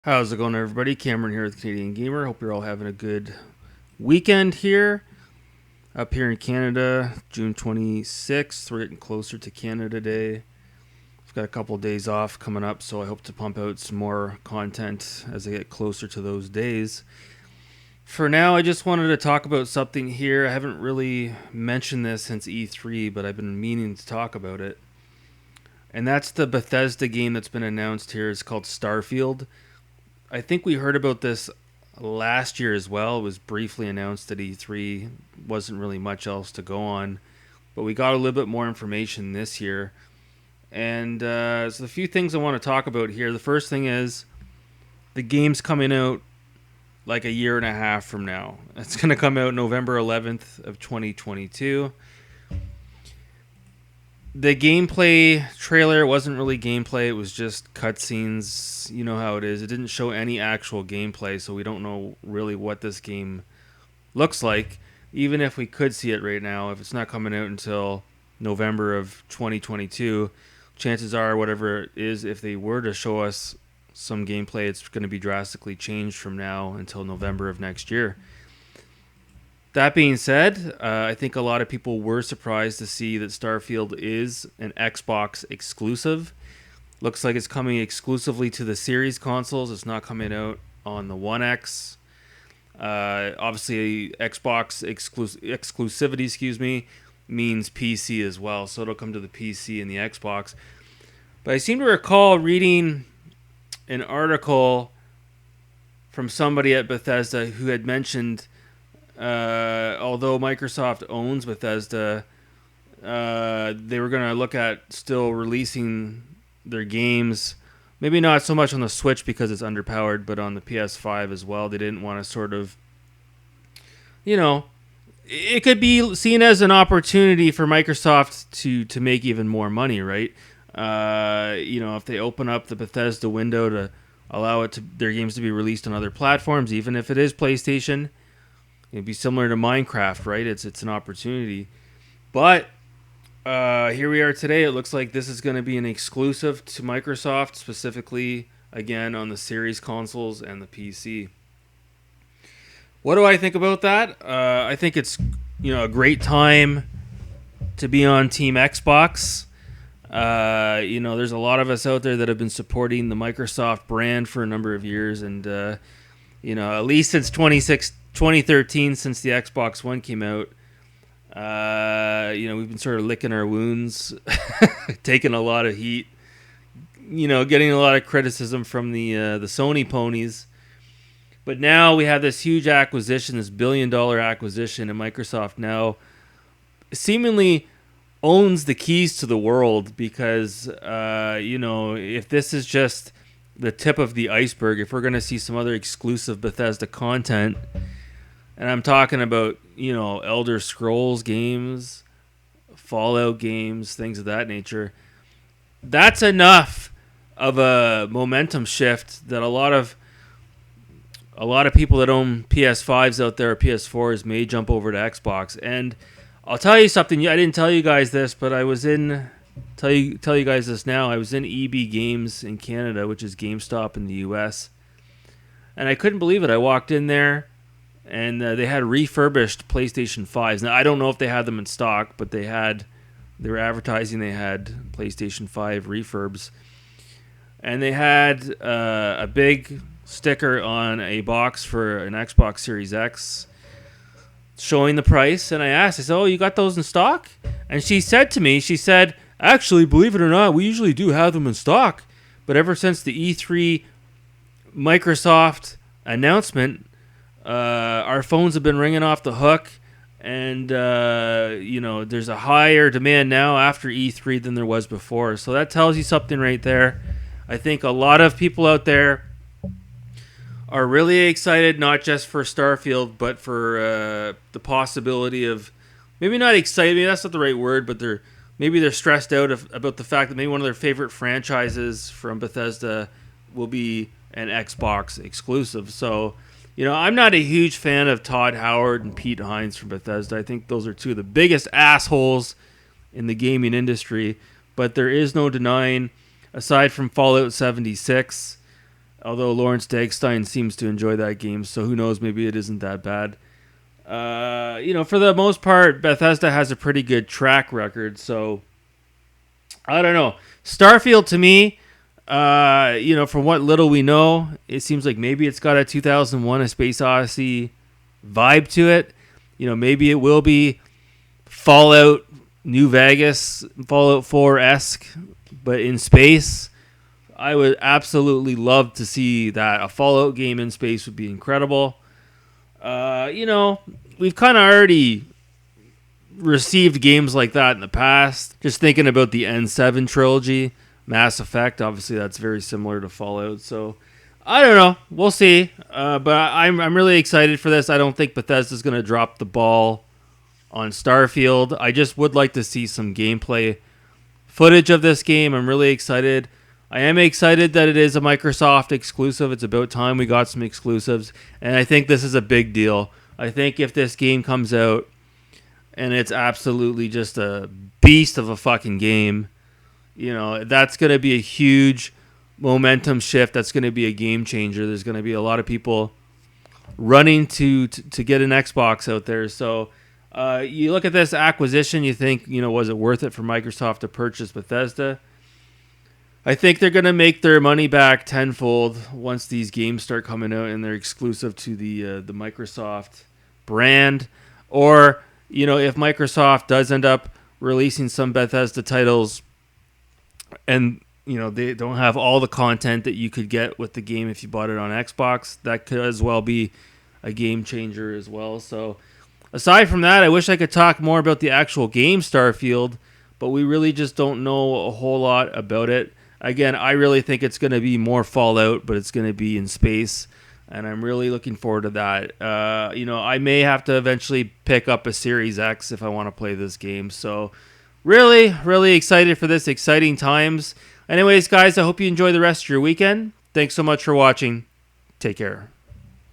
How's it going, everybody? Cameron here with Canadian Gamer. Hope you're all having a good weekend here. Up here in Canada, June 26th. We're getting closer to Canada Day. I've got a couple of days off coming up, so I hope to pump out some more content as I get closer to those days. For now, I just wanted to talk about something here. I haven't really mentioned this since E3, but I've been meaning to talk about it. And that's the Bethesda game that's been announced here. It's called Starfield. I think we heard about this last year as well. It was briefly announced at E3. Wasn't really much else to go on. But we got a little bit more information this year. And so a few things I want to talk about here. The first thing is the game's coming out like a year and a half from now. It's going to come out November 11th of 2022. The gameplay trailer wasn't really gameplay. It was just cutscenes. You know how it is. It didn't show any actual gameplay, so we don't know really what this game looks like. Even if we could see it right now, if it's not coming out until November of 2022, chances are whatever it is, if they were to show us some gameplay, it's going to be drastically changed from now until November of next year. That being said, I think a lot of people were surprised to see that Starfield is an Xbox exclusive. Looks like it's coming exclusively to the Series consoles. It's not coming out on the One X. Obviously, Xbox exclusivity, means PC as well. So it'll come to the PC and the Xbox. But I seem to recall reading an article from somebody at Bethesda who had mentioned although Microsoft owns Bethesda, they were going to look at still releasing their games. Maybe not so much on the Switch because it's underpowered, but on the PS5 as well. They didn't want to sort of, it could be seen as an opportunity for Microsoft to make even more money, right? If they open up the Bethesda window to allow their games to be released on other platforms, even if it is PlayStation. It'd be similar to Minecraft, right? It's an opportunity. But here we are today. It looks like this is going to be an exclusive to Microsoft, specifically, again, on the Series consoles and the PC. What do I think about that? I think it's a great time to be on Team Xbox. There's a lot of us out there that have been supporting the Microsoft brand for a number of years. And, at least since 2013, since the Xbox One came out, we've been sort of licking our wounds, taking a lot of heat, getting a lot of criticism from the Sony ponies. But now we have this huge acquisition, this $1 billion acquisition, and Microsoft now seemingly owns the keys to the world because, if this is just the tip of the iceberg, if we're going to see some other exclusive Bethesda content, and I'm talking about, Elder Scrolls games, Fallout games, things of that nature. That's enough of a momentum shift that a lot of people that own PS5s out there or PS4s may jump over to Xbox. And I'll tell you something. I didn't tell you guys this, but I was tell you guys this now. I was in EB Games in Canada, which is GameStop in the US. And I couldn't believe it. I walked in there. And they had refurbished PlayStation 5s. Now, I don't know if they had them in stock, but they were advertising they had PlayStation 5 refurbs. And they had a big sticker on a box for an Xbox Series X showing the price. And I said, oh, you got those in stock? And she said to me, actually, believe it or not, we usually do have them in stock. But ever since the E3 Microsoft announcement, our phones have been ringing off the hook, and there's a higher demand now after E3 than there was before. So that tells you something right there. I think a lot of people out there are really excited, not just for Starfield, but for the possibility of, maybe not excited, maybe that's not the right word, but they're stressed out about the fact that maybe one of their favorite franchises from Bethesda will be an Xbox exclusive. So, I'm not a huge fan of Todd Howard and Pete Hines from Bethesda. I think those are two of the biggest assholes in the gaming industry. But there is no denying, aside from Fallout 76, Although Lawrence Dagstein seems to enjoy that game, so who knows? Maybe it isn't that bad. For the most part, Bethesda has a pretty good track record. So I don't know. Starfield to me, from what little we know, it seems like maybe it's got a 2001: A Space Odyssey vibe to it. Maybe it will be Fallout New Vegas, Fallout 4-esque, but in space. I would absolutely love to see that. A Fallout game in space would be incredible. We've kind of already received games like that in the past. Just thinking about the N7 trilogy, Mass Effect, obviously that's very similar to Fallout. So I don't know. We'll see. But I'm really excited for this. I don't think Bethesda's going to drop the ball on Starfield. I just would like to see some gameplay footage of this game. I'm really excited. I am excited that it is a Microsoft exclusive. It's about time we got some exclusives. And I think this is a big deal. I think if this game comes out and it's absolutely just a beast of a fucking game, that's going to be a huge momentum shift. That's going to be a game changer. There's going to be a lot of people running to get an Xbox out there. So you look at this acquisition, you think, was it worth it for Microsoft to purchase Bethesda? I think they're going to make their money back tenfold once these games start coming out and they're exclusive to the Microsoft brand. Or, if Microsoft does end up releasing some Bethesda titles and, they don't have all the content that you could get with the game if you bought it on Xbox, that could as well be a game changer as well. So aside from that, I wish I could talk more about the actual game Starfield, but we really just don't know a whole lot about it. Again, I really think it's going to be more Fallout, but it's going to be in space, and I'm really looking forward to that. I may have to eventually pick up a Series X if I want to play this game. So really, really excited for this. Exciting times. Anyways, guys, I hope you enjoy the rest of your weekend. Thanks so much for watching. Take care.